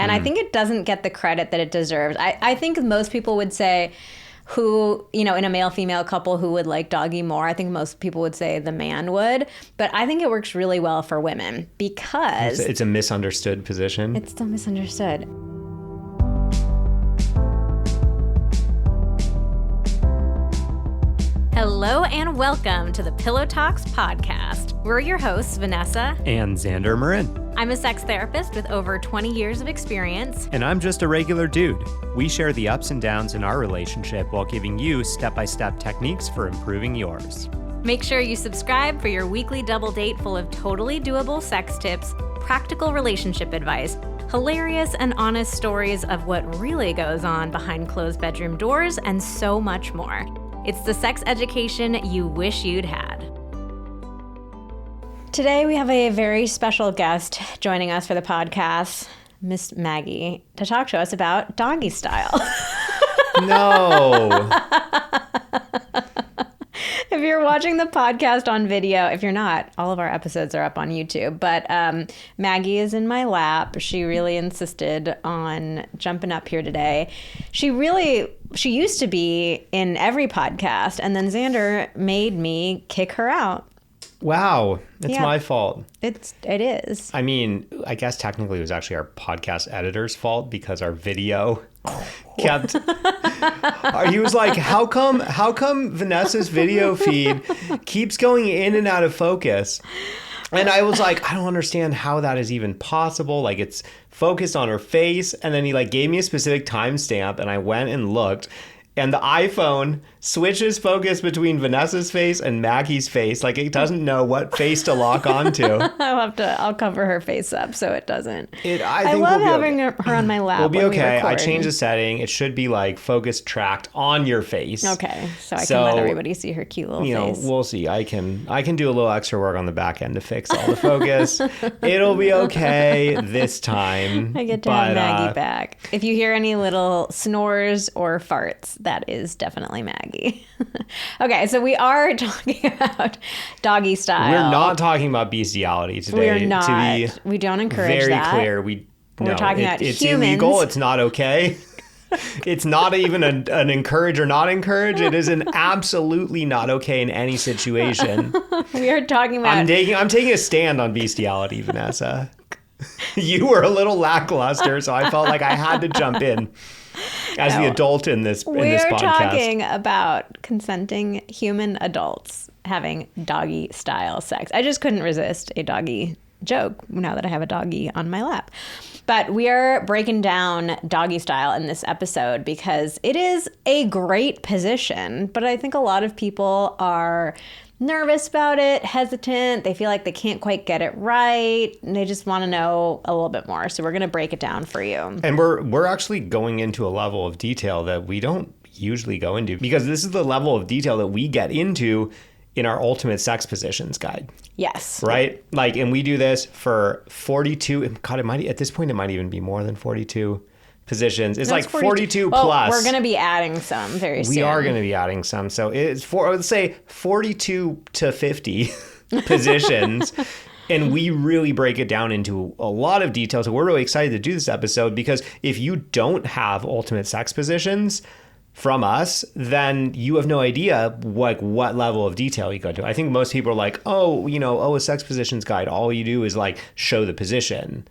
And I think it doesn't get the credit that it deserves. I think most people would say who, you know, in a male-female couple who would like doggy more, I think most people would say the man would. But I think it works really well for women because... It's a misunderstood position. It's still misunderstood. Hello and welcome to the Pillow Talks podcast. We're your hosts, Vanessa and Xander Marin. I'm a sex therapist with over 20 years of experience. And I'm just a regular dude. We share the ups and downs in our relationship while giving you step-by-step techniques for improving yours. Make sure you subscribe for your weekly double date full of totally doable sex tips, practical relationship advice, hilarious and honest stories of what really goes on behind closed bedroom doors, and so much more. It's the sex education you wish you'd had. Today we have a very special guest joining us for the podcast, Miss Maggie, to talk to us about doggy style. No. If you're watching the podcast on video, if you're not, all of our episodes are up on YouTube. But Maggie is in my lap. She really insisted on jumping up here today. She used to be in every podcast, and then Xander made me kick her out. Wow, it's my fault. It is. I mean, I guess technically it was actually our podcast editor's fault because our video kept... He was like, how come Vanessa's video feed keeps going in and out of focus? And I was like, I don't understand how that is even possible. Like, it's focused on her face. And then he like gave me a specific timestamp, and I went and looked. And the iPhone switches focus between Vanessa's face and Maggie's face. Like, it doesn't know what face to lock onto. I'll cover her face up so it doesn't. I love having her on my lap. We'll be okay. I changed the setting. It should be like focus tracked on your face. Okay. So I can let everybody see her cute little face. We'll see. I can do a little extra work on the back end to fix all the focus. It'll be okay this time. I get to have Maggie back. If you hear any little snores or farts, that is definitely Maggie. Okay, so we are talking about doggy style. We're not talking about bestiality today. We're not. We don't encourage that. Very clear. We're talking about it's humans. Illegal. It's not okay. It's not even an encourage or not encourage. It is an absolutely not okay in any situation. We are talking about... I'm taking a stand on bestiality, Vanessa. You were a little lackluster, so I felt like I had to jump in. As the adult in this podcast. We're talking about consenting human adults having doggy style sex. I just couldn't resist a doggy joke now that I have a doggy on my lap. But we are breaking down doggy style in this episode because it is a great position, but I think a lot of people are nervous about it, hesitant. They feel like they can't quite get it right, and they just want to know a little bit more. So we're going to break it down for you. And we're actually going into a level of detail that we don't usually go into, because this is the level of detail that we get into in our ultimate sex positions guide. Yes. Right? Like, and we do this for 42. God, at this point, it might even be more than 42 positions. It's like 42 plus. We're going to be adding some very soon. We are going to be adding some. So it's let's say 42 to 50 positions. And we really break it down into a lot of detail. So we're really excited to do this episode, because if you don't have ultimate sex positions from us, then you have no idea what level of detail you go to. I think most people are like, a sex positions guide. All you do is like show the position.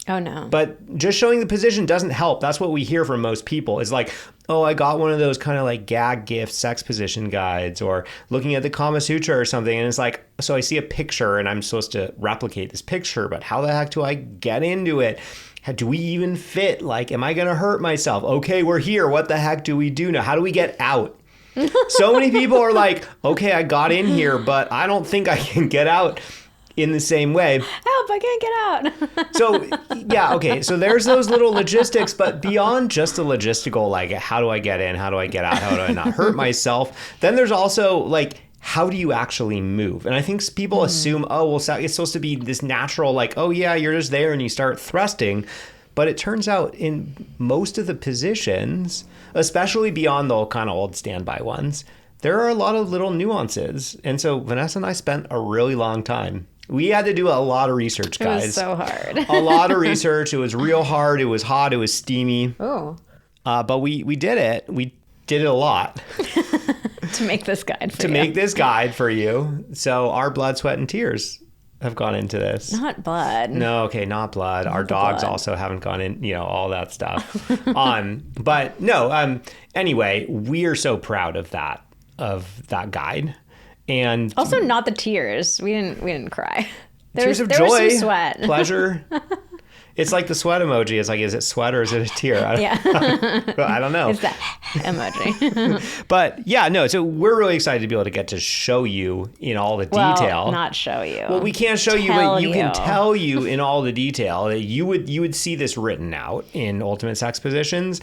Oh, no. But just showing the position doesn't help. That's what we hear from most people is like, oh, I got one of those kind of like gag gift sex position guides, or looking at the Kama Sutra or something. And it's like, so I see a picture and I'm supposed to replicate this picture, but how the heck do I get into it? Do we even fit? Like, am I going to hurt myself? Okay, we're here. What the heck do we do now? How do we get out? So many people are like, okay, I got in here, but I don't think I can get out in the same way. Help, I can't get out. So, yeah, okay. So there's those little logistics, but beyond just the logistical, like, how do I get in? How do I get out? How do I not hurt myself? Then there's also, like, how do you actually move? And I think people assume, it's supposed to be this natural, like, oh, yeah, you're just there and you start thrusting. But it turns out in most of the positions, especially beyond the kind of old standby ones, there are a lot of little nuances. And so Vanessa and I spent a really long time We had to do a lot of research, guys. It was so hard. A lot of research. It was real hard. It was hot. It was steamy. Oh. But we did it. We did it a lot. To make this guide for you. To make this guide for you. So our blood, sweat, and tears have gone into this. Not blood. No, okay, not blood. Not our dogs blood. also haven't gone in, all that stuff. But no, anyway, we are so proud of that guide. And Also not the tears. We didn't cry. Tears of there joy, was some sweat. pleasure. It's like the sweat emoji. It's like, is it sweat or is it a tear? Yeah. I don't know. It's that emoji. But yeah, no. So we're really excited to be able to get to show you in all the detail. Well, not show you. Well, we can't show you, Tell but you can you. tell you in all the detail that you would see this written out in Ultimate Sex Positions.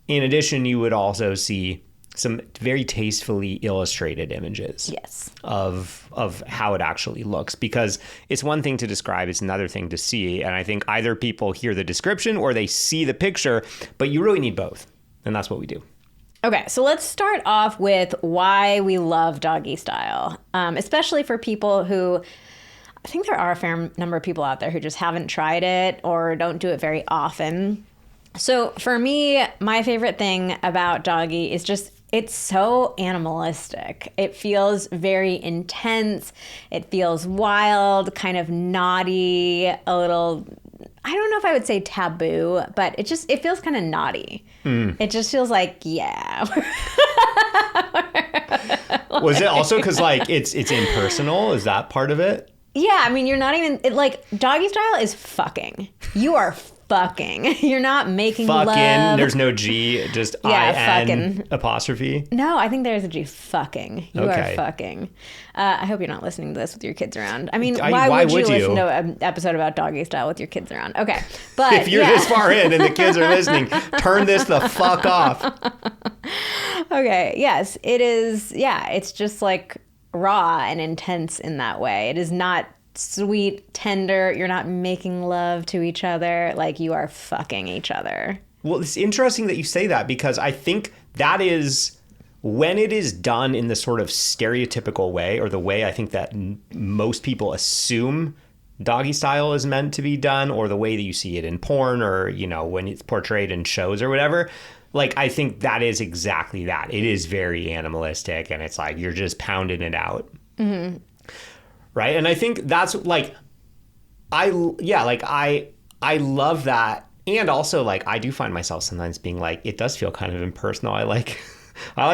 In addition, you would also see some very tastefully illustrated images. Yes. Of how it actually looks, because it's one thing to describe, it's another thing to see. And I think either people hear the description or they see the picture, but you really need both. And that's what we do. Okay, so let's start off with why we love doggy style, especially for people who, I think there are a fair number of people out there who just haven't tried it or don't do it very often. So for me, my favorite thing about doggy is just it's so animalistic. It feels very intense. It feels wild, kind of naughty, a little, I don't know if I would say taboo, but it feels kind of naughty. It just feels like, yeah. Was it also because like it's impersonal? Is that part of it? Yeah, I mean, you're not even, like, doggy style is fucking. You are fucking. You're not making Fucking, love. there's no G, just Yeah, I-N fucking. apostrophe. No, I think there's a G. Fucking. You Okay. are fucking. I hope you're not listening to this with your kids around. I mean, why why would you would you? listen to an episode about doggy style with your kids around? Okay, but If you're yeah. this far in and the kids are listening, turn this the fuck off. Okay, yes, it is. Yeah, it's just like raw and intense in that way. It is not sweet, tender. You're not making love to each other. Like, you are fucking each other. Well, it's interesting that you say that, because I think that is when it is done in the sort of stereotypical way, or the way I think that most people assume doggy style is meant to be done, or the way that you see it in porn, or, when it's portrayed in shows or whatever. Like, I think that is exactly that. It is very animalistic, and it's like you're just pounding it out. Mm-hmm. Right? And I think that's like, I love that. And also, like, I do find myself sometimes being like, it does feel kind of impersonal. I like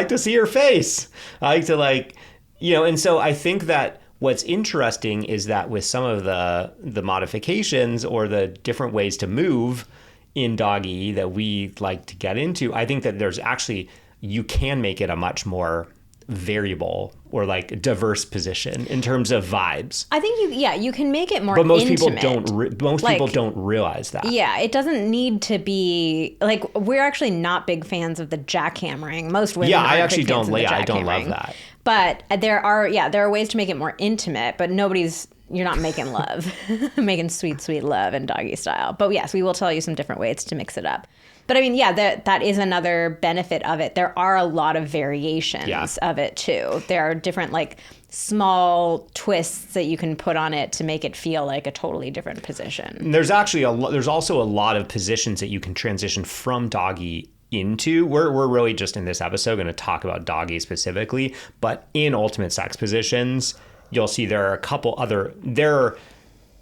to see your face. I like to, like, and so I think that what's interesting is that with some of the modifications or the different ways to move in doggy that we like to get into, I think that there's actually, you can make it a much more variable or like diverse position in terms of vibes. I think you can make it more but most intimate. people don't realize that. Yeah, it doesn't need to be like, we're actually not big fans of the jackhammering. Most women I aren't actually big fans don't. of the I don't love jackhammering. that. But there are ways to make it more intimate, but you're not making love, making sweet, sweet love in doggy style. But yes, we will tell you some different ways to mix it up. But I mean, yeah, that is another benefit of it. There are a lot of variations of it too. There are different like small twists that you can put on it to make it feel like a totally different position. And there's actually there's also a lot of positions that you can transition from doggy into. We're really just in this episode going to talk about doggy specifically, but in ultimate sex positions, you'll see there are a couple other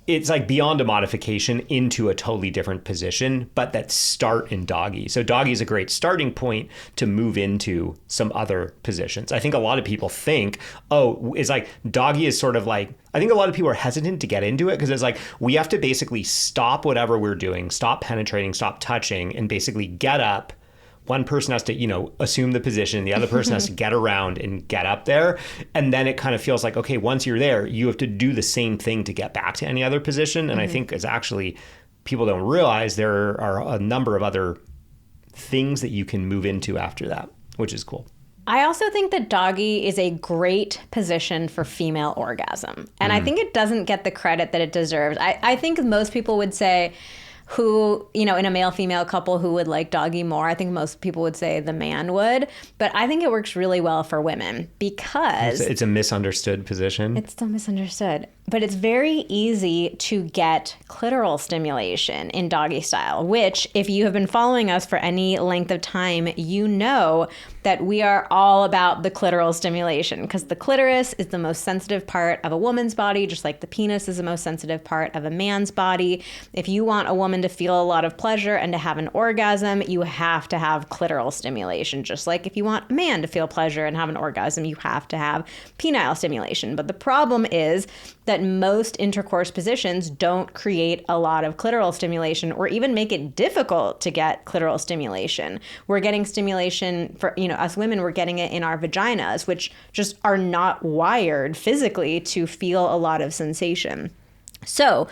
it's like beyond a modification into a totally different position, but that start in doggy. So doggy is a great starting point to move into some other positions. I think a lot of people think, it's like doggy is sort of like, I think a lot of people are hesitant to get into it because it's like, we have to basically stop whatever we're doing, stop penetrating, stop touching, and basically get up. One person has to, assume the position. The other person has to get around and get up there. And then it kind of feels like, okay, once you're there, you have to do the same thing to get back to any other position. And I think it's actually, people don't realize there are a number of other things that you can move into after that, which is cool. I also think that doggy is a great position for female orgasm. And I think it doesn't get the credit that it deserves. I think most people would say, who, in a male-female couple who would like doggy more, I think most people would say the man would. But I think it works really well for women because... It's a misunderstood position. It's still misunderstood. But it's very easy to get clitoral stimulation in doggy style, which if you have been following us for any length of time, you know that we are all about the clitoral stimulation because the clitoris is the most sensitive part of a woman's body, just like the penis is the most sensitive part of a man's body. If you want a woman to feel a lot of pleasure and to have an orgasm, you have to have clitoral stimulation. Just like if you want a man to feel pleasure and have an orgasm, you have to have penile stimulation. But the problem is that most intercourse positions don't create a lot of clitoral stimulation or even make it difficult to get clitoral stimulation. We're getting stimulation for, us women, we're getting it in our vaginas, which just are not wired physically to feel a lot of sensation. So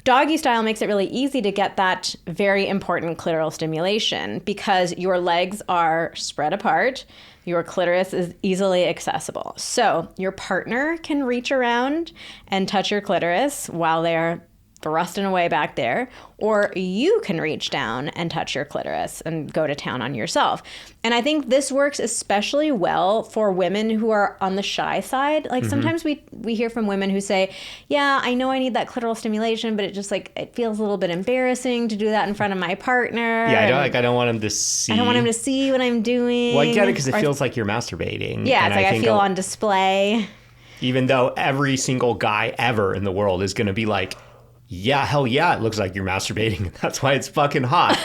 doggy style makes it really easy to get that very important clitoral stimulation because your legs are spread apart. Your clitoris is easily accessible. So your partner can reach around and touch your clitoris while they're thrusting away back there, or you can reach down and touch your clitoris and go to town on yourself. And I think this works especially well for women who are on the shy side. Like sometimes we hear from women who say, yeah, I know I need that clitoral stimulation, but it just it feels a little bit embarrassing to do that in front of my partner. Yeah, I don't want him to see. I don't want him to see what I'm doing. Well, I get it because it feels like you're masturbating. Yeah, it's like I feel on display. Even though every single guy ever in the world is going to be like, yeah, hell yeah, it looks like you're masturbating. That's why it's fucking hot.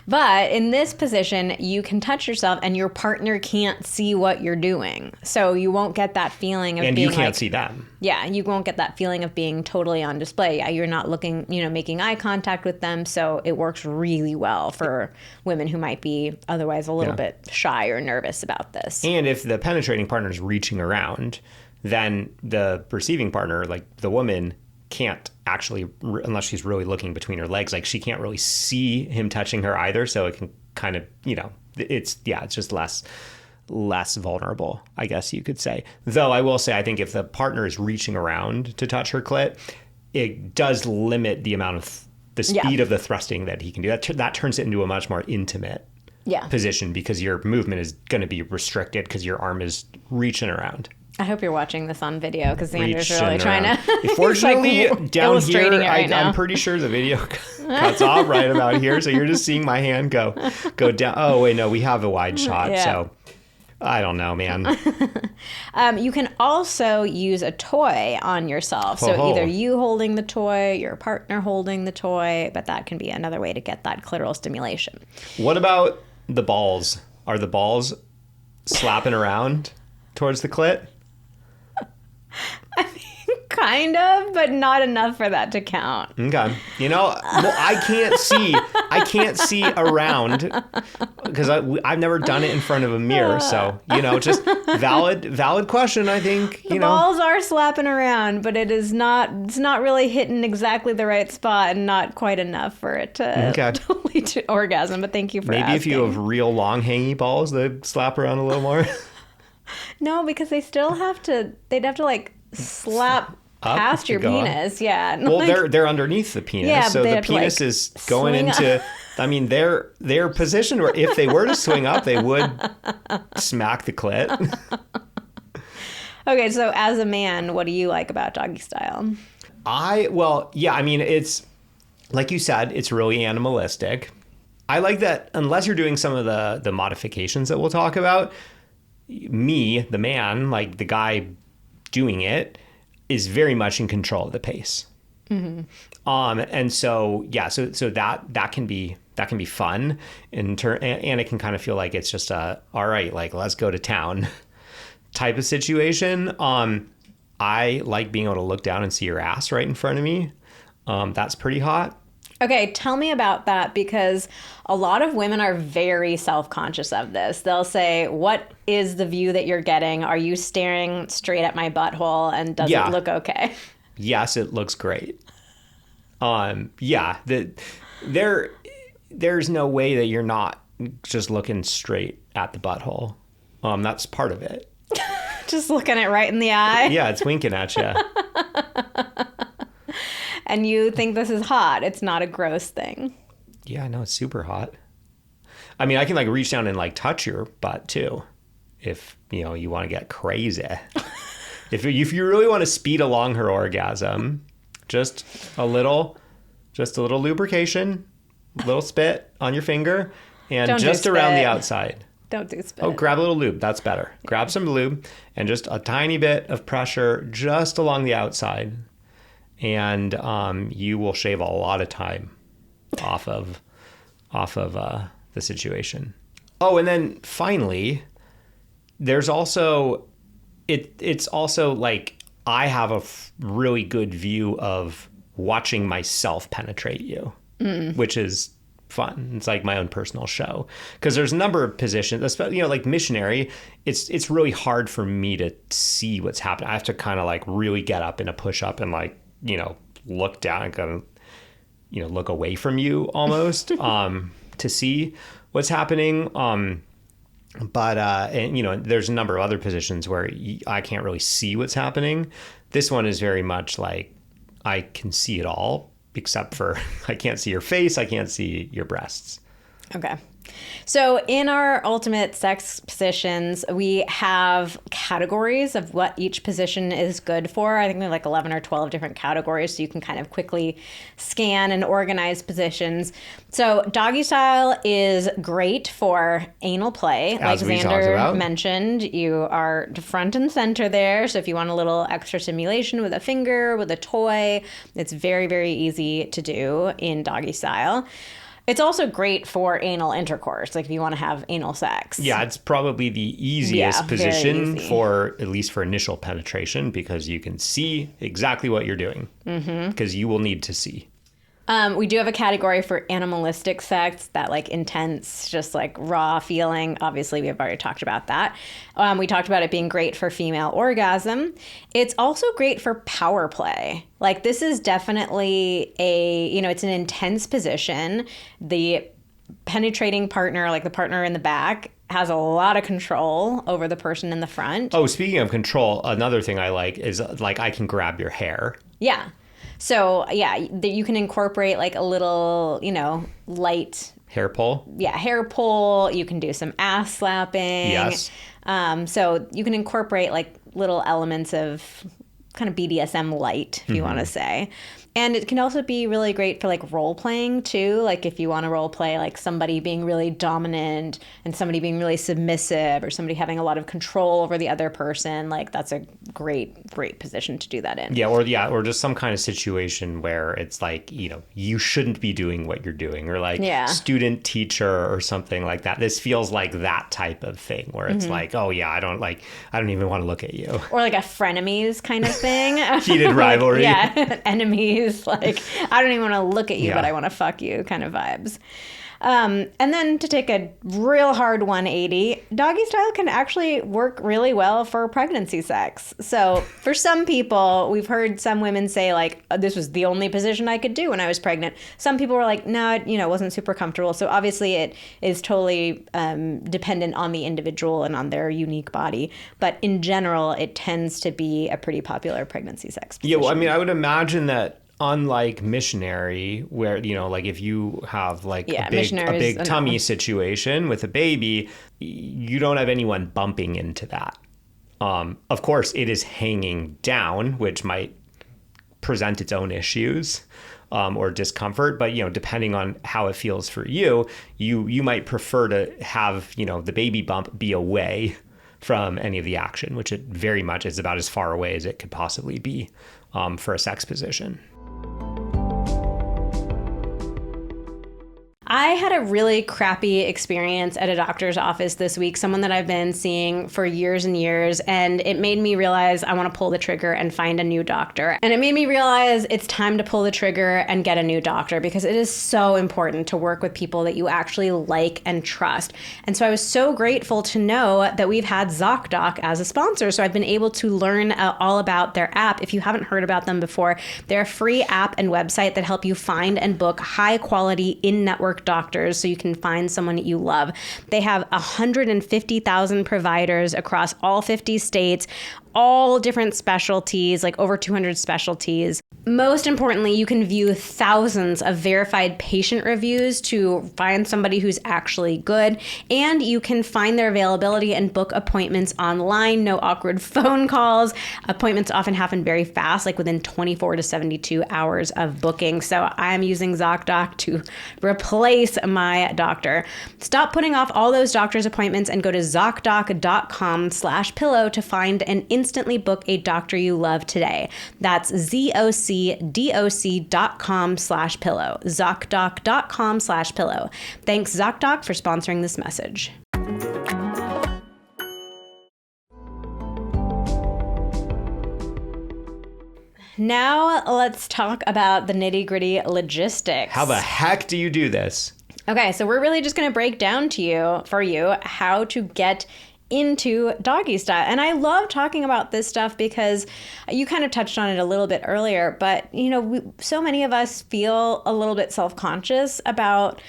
But in this position, you can touch yourself and your partner can't see what you're doing. So you won't get that feeling of and being you can't see them. Yeah, you won't get that feeling of being totally on display. Yeah, you're not looking, making eye contact with them. So it works really well for women who might be otherwise a little bit shy or nervous about this. And if the penetrating partner is reaching around, then the receiving partner, like the woman, can't actually, unless she's really looking between her legs, like she can't really see him touching her either. So it can kind of, it's just less vulnerable, I guess you could say. Though I will say, I think if the partner is reaching around to touch her clit, it does limit the amount of the speed of the thrusting that he can do. That turns it into a much more intimate position because your movement is going to be restricted because your arm is reaching around. I hope you're watching this on video because Xander's really trying to. Fortunately, down here, right I'm pretty sure the video cuts off right about here. So you're just seeing my hand go down. Oh, wait, no, we have a wide shot. So I don't know, man. You can also use a toy on yourself. So either you holding the toy, your partner holding the toy, but that can be another way to get that clitoral stimulation. What about the balls? Are the balls slapping around towards the clit? I mean, kind of, but not enough for that to count. Okay. I can't see around because I've never done it in front of a mirror. So, just valid question, I think. The balls are slapping around, but it's not really hitting exactly the right spot and not quite enough for it to lead to orgasm. But thank you for asking. Maybe if you have real long hangy balls, they'd slap around a little more. No, because they'd have to slap past your penis. Yeah. Well, they're underneath the penis. Yeah, so the penis is going into, their position where if they were to swing up, they would smack the clit. Okay, so as a man, what do you like about doggy style? It's, like you said, it's really animalistic. I like that unless you're doing some of the modifications that we'll talk about, me, the man, like the guy doing it, is very much in control of the pace. Mm-hmm. And so that can be fun and it can kind of feel like it's just all right, like let's go to town type of situation. I like being able to look down and see your ass right in front of me. That's pretty hot. Okay, tell me about that because a lot of women are very self-conscious of this. They'll say, what is the view that you're getting? Are you staring straight at my butthole and does it look okay? Yes, it looks great. There's no way that you're not just looking straight at the butthole. That's part of it. Just looking it right in the eye? Yeah, it's winking at you. And you think this is hot. It's not a gross thing. Yeah, no, it's super hot. I mean, I can reach down and touch your butt too. If, you want to get crazy. If you really want to speed along her orgasm, just a little lubrication, a little spit on your finger, and Don't just do around the spit. outside. Don't do spit. Oh, grab a little lube. That's better. Grab some lube and just a tiny bit of pressure just along the outside. And you will shave a lot of time off of the situation. Oh, and then finally, there's also, it's also like I have a really good view of watching myself penetrate you, which is fun. It's like my own personal show, because there's a number of positions, especially, like missionary. It's really hard for me to see what's happening. I have to kind of like really get up in a push up and like, look down and kind of, look away from you almost to see what's happening. But there's a number of other positions where I can't really see what's happening. This one is very much like I can see it all, except for I can't see your face. I can't see your breasts. Okay. So in our ultimate sex positions, we have categories of what each position is good for. I think we have like 11 or 12 different categories, so you can kind of quickly scan and organize positions. So doggy style is great for anal play. Like Xander mentioned, you are front and center there. So if you want a little extra stimulation with a finger, with a toy, it's very, very easy to do in doggy style. It's also great for anal intercourse, like if you want to have anal sex. Yeah, it's probably the easiest position for, at least for initial penetration, because you can see exactly what you're doing, because you will need to see. We do have a category for animalistic sex, that like intense, just like raw feeling. Obviously, we have already talked about that. We talked about it being great for female orgasm. It's also great for power play. Like this is definitely it's an intense position. The penetrating partner, like the partner in the back, has a lot of control over the person in the front. Oh, speaking of control, another thing I like is like I can grab your hair. Yeah. So, yeah, you can incorporate like a little, light hair pull. Yeah, hair pull. You can do some ass slapping. Yes. So you can incorporate like little elements of kind of BDSM light, if you want to say. And it can also be really great for like role playing too. Like if you want to role play like somebody being really dominant and somebody being really submissive, or somebody having a lot of control over the other person, like that's a great position to do that in. Yeah, or just some kind of situation where it's like, you shouldn't be doing what you're doing, or like student teacher or something like that. This feels like that type of thing where it's like, oh yeah, I don't even want to look at you. Or like a frenemies kind of thing. Heated rivalry. Yeah, enemies. Like, I don't even want to look at you, but I want to fuck you kind of vibes. And then to take a real hard 180, doggy style can actually work really well for pregnancy sex. So for some people, we've heard some women say like, this was the only position I could do when I was pregnant. Some people were like, no, it wasn't super comfortable. So obviously it is totally dependent on the individual and on their unique body. But in general, it tends to be a pretty popular pregnancy sex position. Yeah, well, I mean, I would imagine that unlike missionary, where, like if you have like a big tummy situation with a baby, you don't have anyone bumping into that. Of course, it is hanging down, which might present its own issues or discomfort. But, depending on how it feels for you, you might prefer to have, the baby bump be away from any of the action, which it very much is about as far away as it could possibly be for a sex position. I had a really crappy experience at a doctor's office this week, someone that I've been seeing for years and years, and it made me realize I want to pull the trigger and find a new doctor. And it made me realize it's time to pull the trigger and get a new doctor, because it is so important to work with people that you actually like and trust. And so I was so grateful to know that we've had ZocDoc as a sponsor, so I've been able to learn all about their app. If you haven't heard about them before, they're a free app and website that help you find and book high-quality in-network doctors so you can find someone you love. They have 150,000 providers across all 50 states. all different specialties, like over 200 specialties. Most importantly, you can view thousands of verified patient reviews to find somebody who's actually good. And you can find their availability and book appointments online. No awkward phone calls. Appointments often happen very fast, like within 24 to 72 hours of booking. So I'm using ZocDoc to replace my doctor. Stop putting off all those doctor's appointments and go to ZocDoc.com/pillow to find and instantly book a doctor you love today. That's ZocDoc.com/pillow. ZocDoc.com/pillow. Thanks, ZocDoc, for sponsoring this message. Now let's talk about the nitty-gritty logistics. How the heck do you do this? Okay, so we're really just going to break down for you how to get into doggy style. And I love talking about this stuff because you kind of touched on it a little bit earlier, but so many of us feel a little bit self-conscious about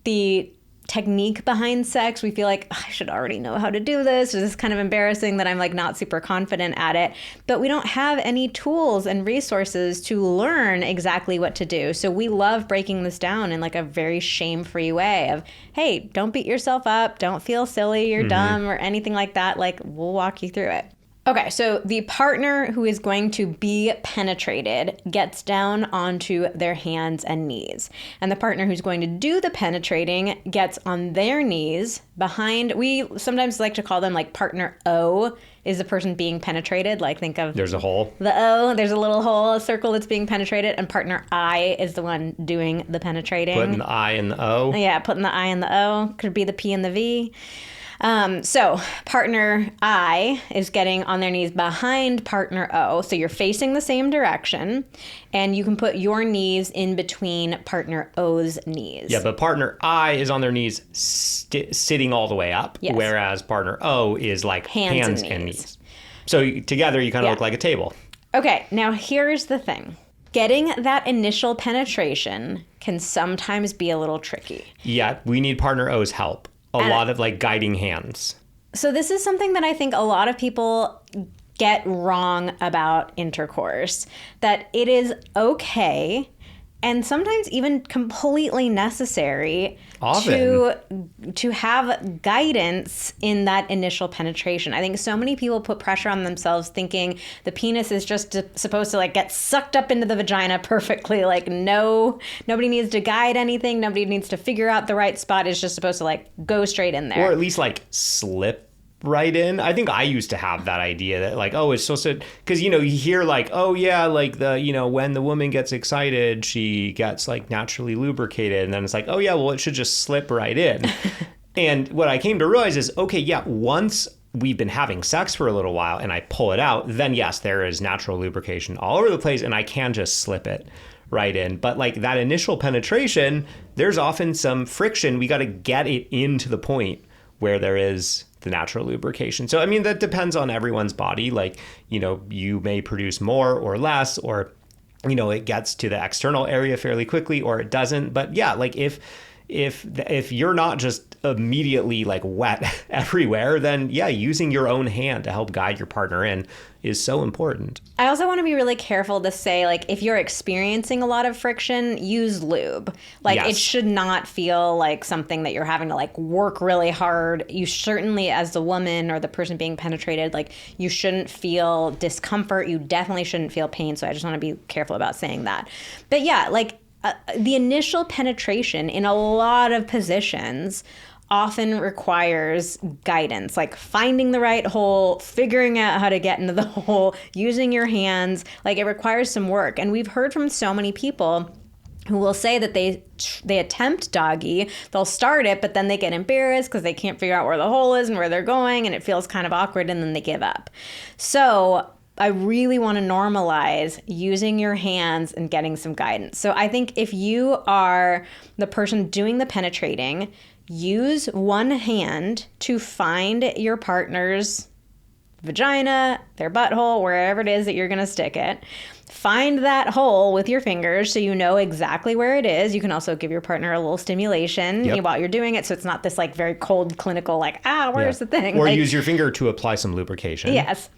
the technique behind sex. We feel like, I should already know how to do this. This is kind of embarrassing that I'm like not super confident at it, but we don't have any tools and resources to learn exactly what to do. So we love breaking this down in like a very shame-free way of, hey, don't beat yourself up. Don't feel silly. You're dumb or anything like that. Like, we'll walk you through it. Okay, so the partner who is going to be penetrated gets down onto their hands and knees. And the partner who's going to do the penetrating gets on their knees behind, we sometimes like to call them like partner O is the person being penetrated. Like think of there's a hole. The O, there's a little hole, a circle that's being penetrated, and partner I is the one doing the penetrating. Putting the I in the O. Yeah, putting the I in the O. Could be the P and the V. So partner I is getting on their knees behind partner O. So you're facing the same direction, and you can put your knees in between partner O's knees. Yeah, but partner I is on their knees sitting all the way up, yes. Whereas partner O is like hands and knees. So together you kind of look like a table. Okay, now here's the thing. Getting that initial penetration can sometimes be a little tricky. Yeah, we need partner O's help. A lot of like guiding hands. So this is something that I think a lot of people get wrong about intercourse, that it is okay and sometimes even completely necessary to have guidance in that initial penetration. I think so many people put pressure on themselves thinking the penis is just supposed to like get sucked up into the vagina perfectly. Like no, nobody needs to guide anything. Nobody needs to figure out the right spot. It's just supposed to like go straight in there. Or at least like slip right in. I think I used to have that idea that like, oh, it's supposed to, because you hear like, oh yeah, like the when the woman gets excited she gets like naturally lubricated, and then it's like, oh yeah, well it should just slip right in. And what I came to realize is, okay, yeah, once we've been having sex for a little while and I pull it out, then yes, there is natural lubrication all over the place and I can just slip it right in. But like that initial penetration, there's often some friction. We got to get it into the point where there is the natural lubrication. So, I mean, that depends on everyone's body. Like, you may produce more or less, or, it gets to the external area fairly quickly, or it doesn't. But yeah, like if you're not just immediately like wet everywhere, then yeah, using your own hand to help guide your partner in is so important. I also want to be really careful to say, like, if you're experiencing a lot of friction, use lube. Like, yes. It should not feel like something that you're having to like work really hard. You certainly, as the woman or the person being penetrated, like you shouldn't feel discomfort. You definitely shouldn't feel pain. So I just want to be careful about saying that. But yeah, like the initial penetration in a lot of positions often requires guidance, like finding the right hole, figuring out how to get into the hole, using your hands. Like it requires some work. And we've heard from so many people who will say that they attempt doggy, they'll start it, but then they get embarrassed because they can't figure out where the hole is and where they're going, and it feels kind of awkward, and then they give up. So I really want to normalize using your hands and getting some guidance. So I think if you are the person doing the penetrating, use one hand to find your partner's vagina, their butthole, wherever it is that you're going to stick it. find that hole with your fingers so you know exactly where it is. You can also give your partner a little stimulation while you're doing it, so it's not this like very cold clinical like, where's the thing? Or like, use your finger to apply some lubrication. Yes.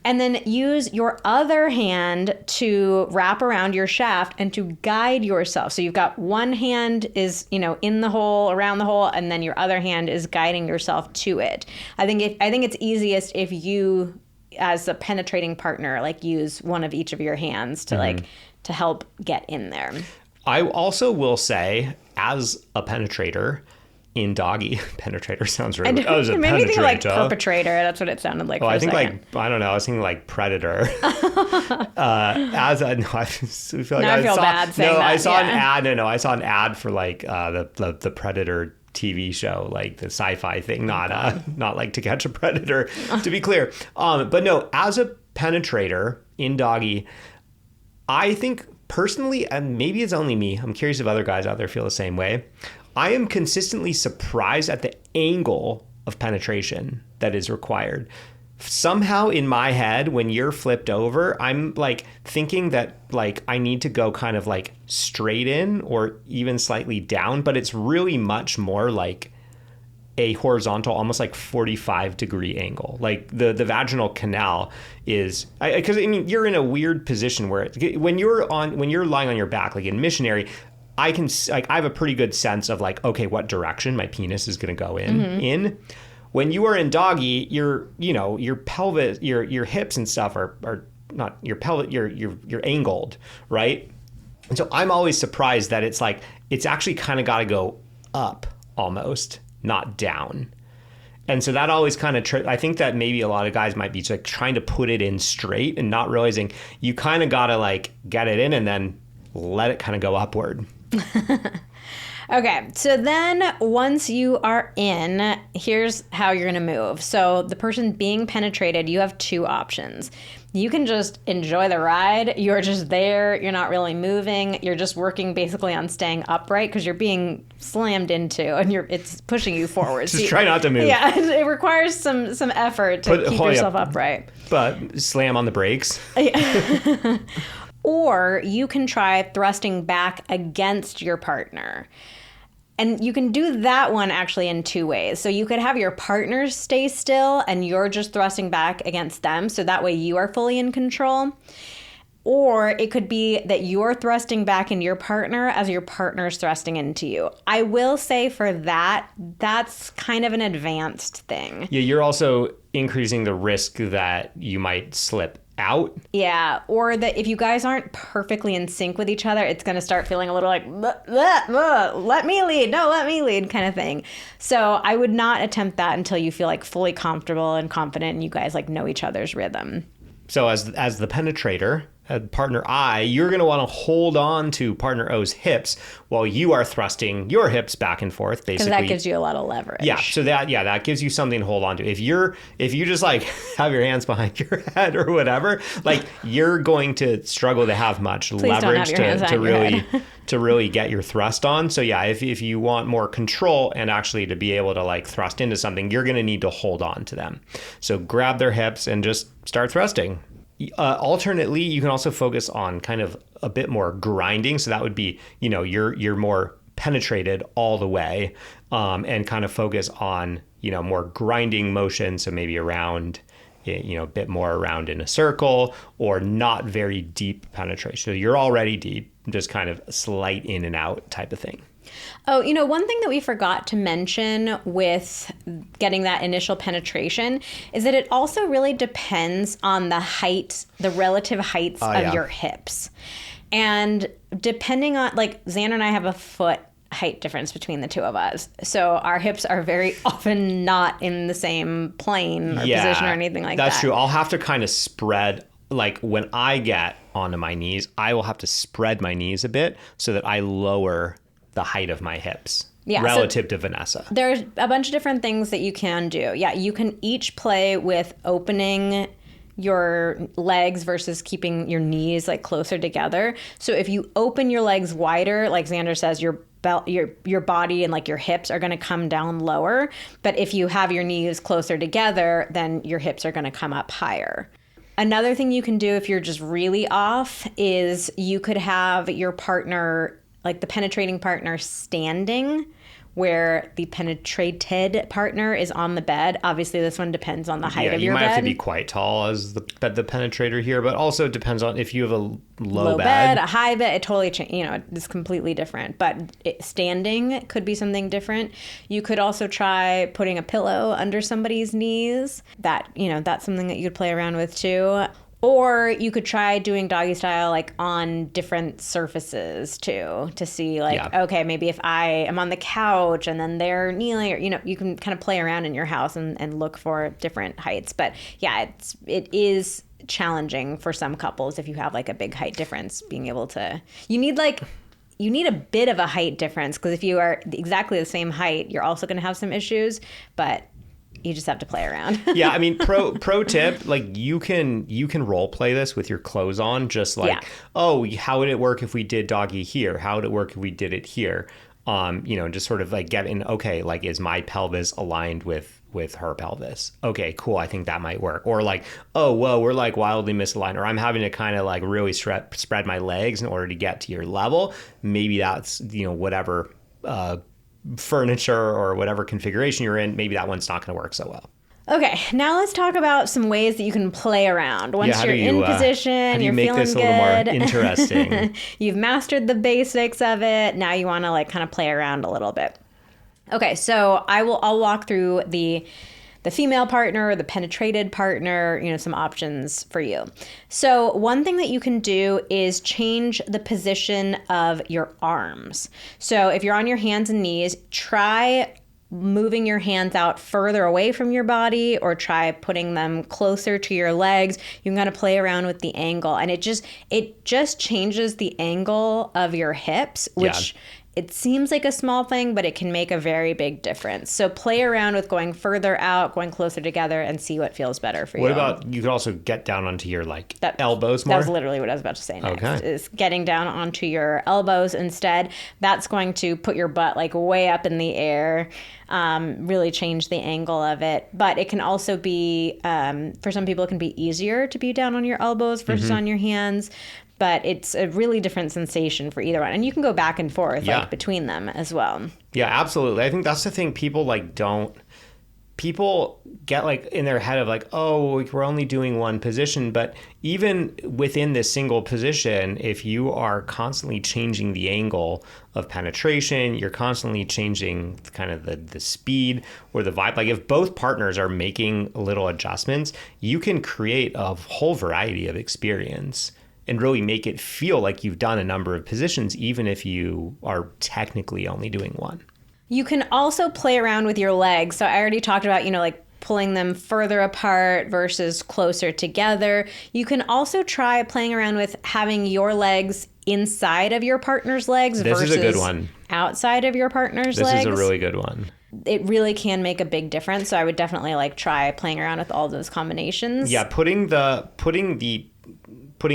And then use your other hand to wrap around your shaft and to guide yourself. So you've got one hand is, in the hole, around the hole, and then your other hand is guiding yourself to it. I think it's easiest if you, as a penetrating partner, like use one of each of your hands to to help get in there. I also will say, as a penetrator in Doggy, penetrator sounds really. It made me think like perpetrator. That's what it sounded like. I think I don't know. I was thinking like predator. I feel like I feel bad saying that. I saw an ad. No, I saw an ad for like the Predator TV show, like the sci-fi thing, not like To Catch a Predator, to be clear. But no, as a penetrator in Doggy, I think personally, and maybe it's only me, I'm curious if other guys out there feel the same way, I am consistently surprised at the angle of penetration that is required. Somehow in my head, when you're flipped over, I'm like thinking that like I need to go kind of like straight in or even slightly down, but it's really much more like a horizontal, almost like 45-degree angle. Like the vaginal canal is, because I mean, you're in a weird position where when you're lying on your back, like in missionary, I have a pretty good sense of like, okay, what direction my penis is going to go in. When you are in Doggy, your pelvis, your hips and stuff are not your pelvis, you're angled, right? And so I'm always surprised that it's like, it's actually kind of got to go up almost, not down. And so that always kind of, I think that maybe a lot of guys might be like trying to put it in straight and not realizing you kind of got to like get it in and then let it kind of go upward. Okay, so then once you are in, here's how you're going to move. So the person being penetrated, you have two options. You can just enjoy the ride. You're just there. You're not really moving. You're just working basically on staying upright because you're being slammed into and it's pushing you forward. Just try not to move. Yeah, it requires some effort to keep yourself upright. But slam on the brakes. Or you can try thrusting back against your partner. And you can do that one actually in two ways. So you could have your partner stay still and you're just thrusting back against them. So that way you are fully in control. Or it could be that you're thrusting back into your partner as your partner's thrusting into you. I will say for that, that's kind of an advanced thing. Yeah, you're also increasing the risk that you might slip out. Yeah, or that if you guys aren't perfectly in sync with each other, it's going to start feeling a little like, let me lead kind of thing. So I would not attempt that until you feel like fully comfortable and confident and you guys like know each other's rhythm. So as the penetrator, partner I, you're going to want to hold on to partner O's hips while you are thrusting your hips back and forth, basically. Because that gives you a lot of leverage. Yeah, so that gives you something to hold on to. If you just like have your hands behind your head or whatever, like you're going to struggle to have much leverage to really get your thrust on. So yeah, if you want more control and actually to be able to like thrust into something, you're going to need to hold on to them. So grab their hips and just start thrusting. Alternately, you can also focus on kind of a bit more grinding. So that would be, you're more penetrated all the way, and kind of focus on, more grinding motion. So maybe around, a bit more around in a circle or not very deep penetration. So you're already deep, just kind of slight in and out type of thing. Oh, one thing that we forgot to mention with getting that initial penetration is that it also really depends on the relative heights of your hips. And depending on, like, Xander and I have a foot height difference between the two of us. So our hips are very often not in the same plane or position or anything like that. That's true. I'll have to kind of spread, like when I get onto my knees, I will have to spread my knees a bit so that I lower the height of my hips relative to Vanessa. There's a bunch of different things that you can do. Yeah, you can each play with opening your legs versus keeping your knees like closer together. So if you open your legs wider, like Xander says, your body and like your hips are going to come down lower. But if you have your knees closer together, then your hips are going to come up higher. Another thing you can do if you're just really off is you could have your partner, like the penetrating partner, standing where the penetrated partner is on the bed. Obviously, this one depends on the height of your bed. You might have to be quite tall as the penetrator here, but also it depends on if you have a low bed, a high bed. It totally it's completely different. But standing could be something different. You could also try putting a pillow under somebody's knees. That's something that you could play around with too. Or you could try doing doggy style like on different surfaces too, to see okay, maybe if I am on the couch and then they're kneeling, or you can kind of play around in your house and look for different heights. But yeah, it is challenging for some couples if you have like a big height difference, being able to, you need a bit of a height difference, because if you are exactly the same height, you're also going to have some issues, but you just have to play around. Yeah, I mean, pro tip, like you can role play this with your clothes on, just like, oh, how would it work if we did doggy here? How would it work if we did it here? Just sort of like get in, okay, like is my pelvis aligned with her pelvis? Okay, cool. I think that might work. Or like, oh, whoa, we're like wildly misaligned, or I'm having to kind of like really spread my legs in order to get to your level. Maybe that's, whatever, furniture or whatever configuration you're in, maybe that one's not going to work so well. Okay, now let's talk about some ways that you can play around. Once you're in position, how do you you're make feeling this a good. little more interesting? You've mastered the basics of it. Now you want to like kind of play around a little bit. Okay, so I'll walk through the female partner, the penetrated partner, some options for you. So one thing that you can do is change the position of your arms. So if you're on your hands and knees, try moving your hands out further away from your body, or try putting them closer to your legs. You can kind of play around with the angle, and it just changes the angle of your hips, which it seems like a small thing, but it can make a very big difference. So play around with going further out, going closer together, and see what feels better for you. What about, you could also get down onto your elbows more? That was literally what I was about to say next, is getting down onto your elbows instead. That's going to put your butt like way up in the air, really change the angle of it. But it can also be, for some people, it can be easier to be down on your elbows versus on your hands. But it's a really different sensation for either one. And you can go back and forth like between them as well. Yeah, absolutely. I think that's the thing. People get like in their head of like, oh, we're only doing one position. But even within this single position, if you are constantly changing the angle of penetration, you're constantly changing kind of the speed or the vibe. Like if both partners are making little adjustments, you can create a whole variety of experience and really make it feel like you've done a number of positions, even if you are technically only doing one. You can also play around with your legs. So I already talked about, like pulling them further apart versus closer together. You can also try playing around with having your legs inside of your partner's legs versus a good one. Outside of your partner's legs. This is a really good one. It really can make a big difference. So I would definitely like try playing around with all those combinations. Yeah, putting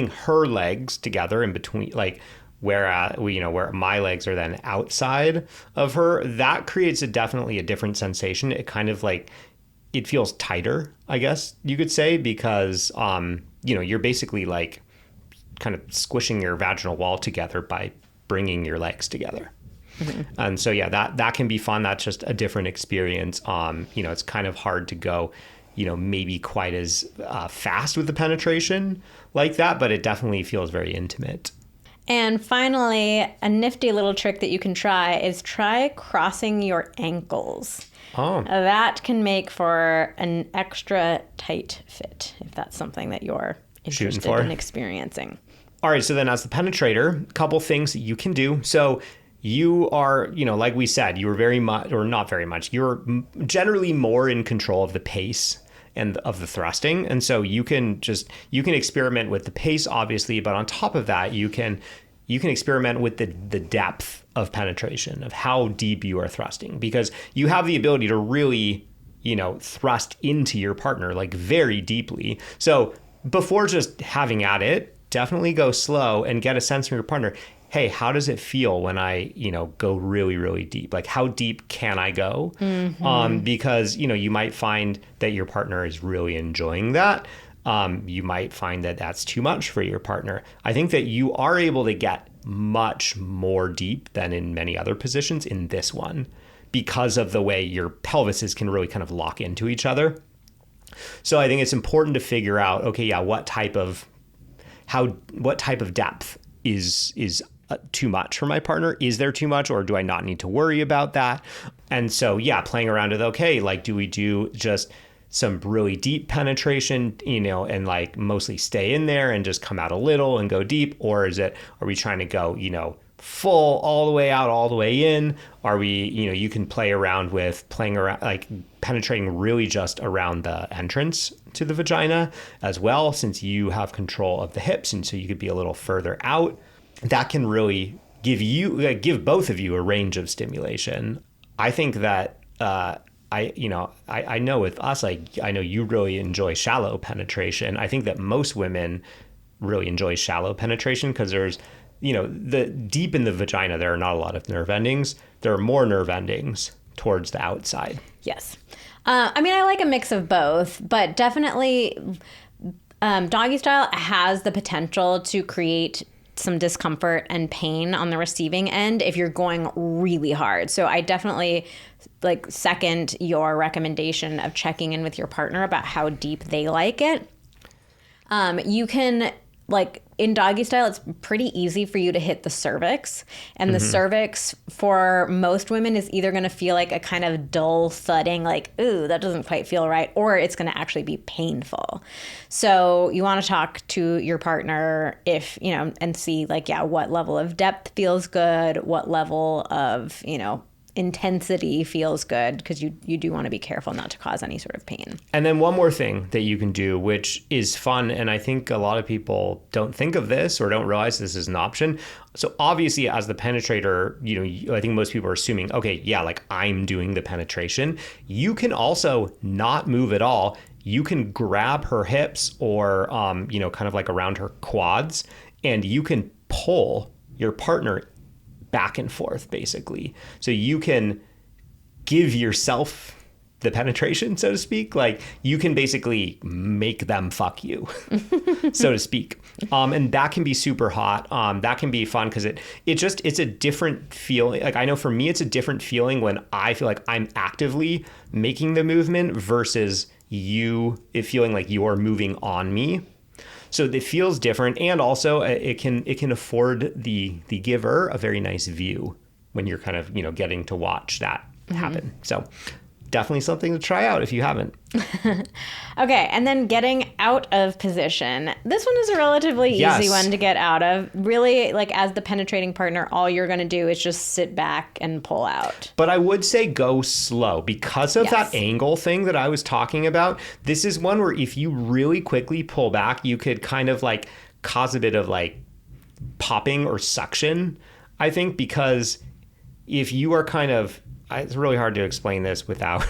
her legs together in between, like where my legs are then outside of her, that creates definitely a different sensation. It kind of like, it feels tighter, I guess you could say, because you're basically like kind of squishing your vaginal wall together by bringing your legs together. Mm-hmm. And so that can be fun. That's just a different experience. It's kind of hard to go maybe quite as fast with the penetration like that, but it definitely feels very intimate. And finally, a nifty little trick that you can try is try crossing your ankles. Oh. That can make for an extra tight fit, if that's something that you're interested in experiencing. All right, so then as the penetrator, a couple things that you can do. So you are, like we said, you were very much, or not very much, you're generally more in control of the pace and of the thrusting. And so you can experiment with the pace, obviously, but on top of that, you can experiment with the depth of penetration, of how deep you are thrusting, because you have the ability to really, thrust into your partner like very deeply. So before just having at it, definitely go slow and get a sense from your partner. Hey, how does it feel when I, go really, really deep? Like, how deep can I go? Mm-hmm. Because, you might find that your partner is really enjoying that. you might find that that's too much for your partner. I think that you are able to get much more deep than in many other positions in this one because of the way your pelvises can really kind of lock into each other. So I think it's important to figure out, okay, yeah, what type of depth is too much for my partner? Is there too much, or do I not need to worry about that? And so, yeah, playing around with, okay, like, do we do just some really deep penetration, and like mostly stay in there and just come out a little and go deep? Or are we trying to go, full all the way out, all the way in? Are we, you can play around with like penetrating really just around the entrance to the vagina as well, since you have control of the hips. And so you could be a little further out. That can really give both of you a range of stimulation. I think that, I know with us, like, I know you really enjoy shallow penetration. I think that most women really enjoy shallow penetration because there's, the deep in the vagina, there are not a lot of nerve endings. There are more nerve endings towards the outside. Yes. I like a mix of both, but definitely doggy style has the potential to create some discomfort and pain on the receiving end if you're going really hard. So I definitely second your recommendation of checking in with your partner about how deep they like it. You can, in doggy style, it's pretty easy for you to hit the cervix. And the cervix for most women is either going to feel like a kind of dull thudding, like, ooh, that doesn't quite feel right, or it's going to actually be painful. So you want to talk to your partner and see what level of depth feels good, what level of, intensity feels good, because you do want to be careful not to cause any sort of pain. And then one more thing that you can do, which is fun, and I think a lot of people don't think of this or don't realize this is an option. So obviously, as the penetrator, I think most people are assuming, okay, yeah, like I'm doing the penetration. You can also not move at all. You can grab her hips or, kind of like around her quads, and you can pull your partner back and forth, basically. So you can give yourself the penetration, so to speak. Like, you can basically make them fuck you, so to speak. And that can be super hot. That can be fun because it's a different feeling. Like, I know for me, it's a different feeling when I feel like I'm actively making the movement versus it feeling like you're moving on me. So it feels different, and also it can afford the giver a very nice view when you're kind of getting to watch that happen. So definitely something to try out if you haven't. Okay, and then getting out of position. This one is a relatively easy one to get out of. Really, as the penetrating partner, all you're going to do is just sit back and pull out. But I would say go slow because of that angle thing that I was talking about. This is one where if you really quickly pull back, you could kind of cause a bit of popping or suction, I think, because if you are kind of, it's really hard to explain this without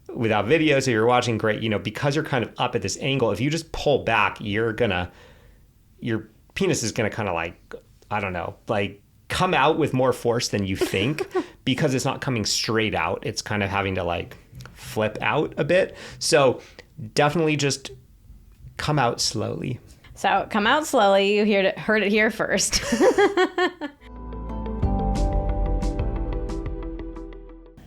video, so you're watching great, because you're kind of up at this angle. If you just pull back, your penis is gonna kind of I don't know, come out with more force than you think because it's not coming straight out. It's kind of having to flip out a bit. So definitely just come out slowly. So come out slowly. You heard it here first.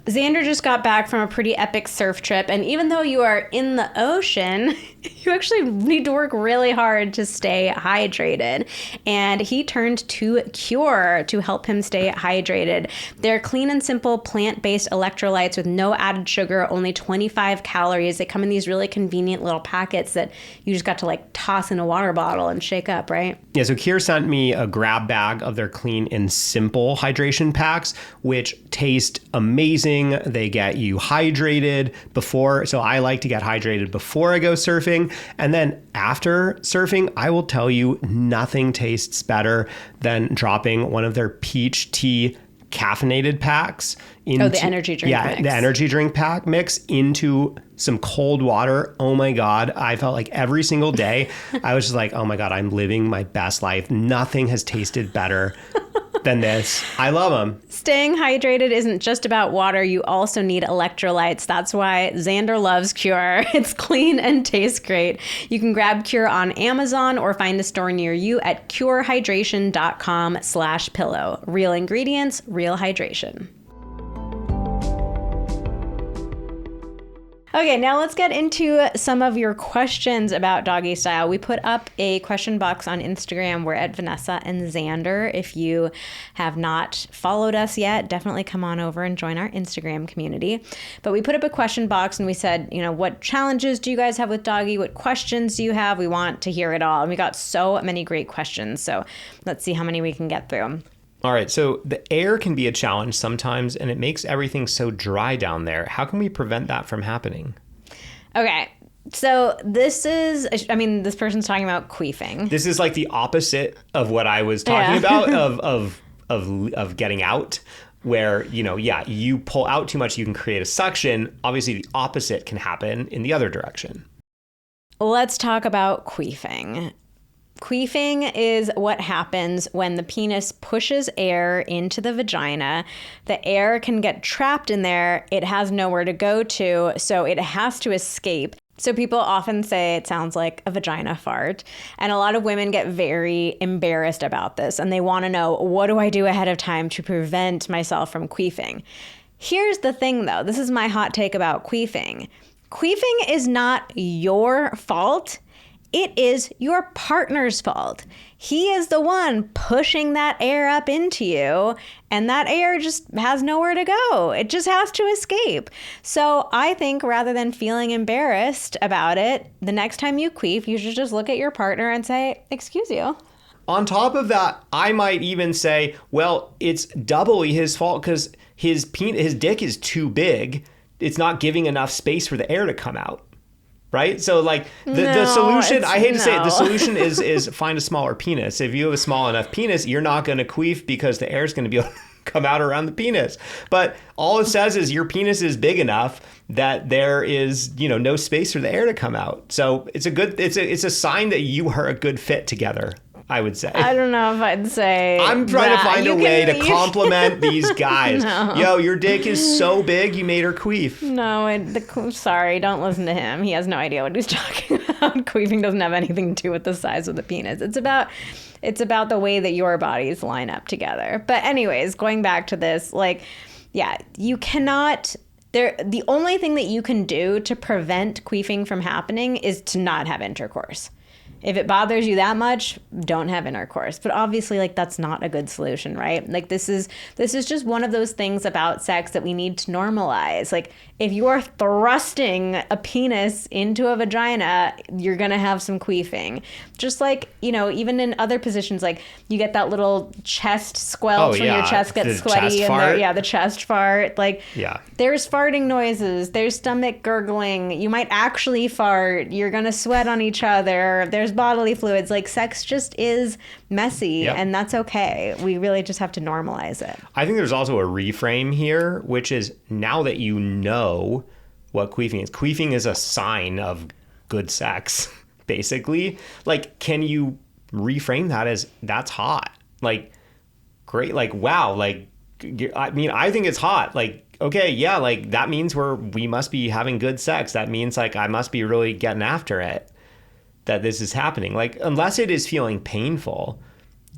Xander just got back from a pretty epic surf trip, and even though you are in the ocean, you actually need to work really hard to stay hydrated. And he turned to Cure to help him stay hydrated. They're clean and simple plant-based electrolytes with no added sugar, only 25 calories. They come in these really convenient little packets that you just got to toss in a water bottle and shake up, right? Yeah, so Cure sent me a grab bag of their clean and simple hydration packs, which taste amazing. They get you hydrated before. So I like to get hydrated before I go surfing. And then after surfing, I will tell you, nothing tastes better than dropping one of their peach tea caffeinated packs into the energy drink mix. The energy drink pack mix into some cold water. Oh my God. I felt like every single day I was just like, oh my God, I'm living my best life. Nothing has tasted better than this. I love them. Staying hydrated isn't just about water. You also need electrolytes. That's why Xander loves Cure. It's clean and tastes great. You can grab Cure on Amazon or find a store near you at curehydration.com/pillow. Real ingredients, real hydration. Okay, now let's get into some of your questions about doggy style. We put up a question box on Instagram. We're at Vanessa and Xander. If you have not followed us yet, definitely come on over and join our Instagram community. But we put up a question box and we said, what challenges do you guys have with doggy? What questions do you have? We want to hear it all. And we got so many great questions. So let's see how many we can get through. All right, so the air can be a challenge sometimes, and it makes everything so dry down there. How can we prevent that from happening? Okay, so this person's talking about queefing. This is like the opposite of what I was talking about of getting out, where, you pull out too much, you can create a suction. Obviously, the opposite can happen in the other direction. Let's talk about queefing. Queefing is what happens when the penis pushes air into the vagina. The air can get trapped in there. It has nowhere to go to, so it has to escape. So people often say it sounds like a vagina fart. And a lot of women get very embarrassed about this. And they want to know, what do I do ahead of time to prevent myself from queefing? Here's the thing, though. This is my hot take about queefing. Queefing is not your fault. It is your partner's fault. He is the one pushing that air up into you, and that air just has nowhere to go. It just has to escape. So I think rather than feeling embarrassed about it, the next time you queef, you should just look at your partner and say, "Excuse you." On top of that, I might even say, well, it's doubly his fault because his dick is too big. It's not giving enough space for the air to come out. Right? So the solution, I hate to say it, the solution is find a smaller penis. If you have a small enough penis, you're not going to queef because the air is going to be able to come out around the penis. But all it says is your penis is big enough that there is, no space for the air to come out. So it's a sign that you are a good fit together, I would say. I don't know if I'd say I'm trying to find a way to compliment these guys. No. Yo, your dick is so big, you made her queef. No, sorry, don't listen to him. He has no idea what he's talking about. Queefing doesn't have anything to do with the size of the penis. It's about the way that your bodies line up together. But anyways, going back to this, you cannot... The only thing that you can do to prevent queefing from happening is to not have intercourse. If it bothers you that much, don't have intercourse. But obviously, that's not a good solution, right? This is just one of those things about sex that we need to normalize. If you are thrusting a penis into a vagina, you're going to have some queefing. Just even in other positions, you get that little chest squelch when your chest gets sweaty. The chest fart. There's farting noises. There's stomach gurgling. You might actually fart. You're going to sweat on each other. There's bodily fluids. Sex just is messy, and that's okay. We really just have to normalize it. I think there's also a reframe here, which is now that you know what queefing is. Queefing is a sign of good sex, basically. Can you reframe that as that's hot? Great. Wow. I think it's hot. Okay, yeah, that means we must be having good sex. That means I must be really getting after it. That this is happening. Unless it is feeling painful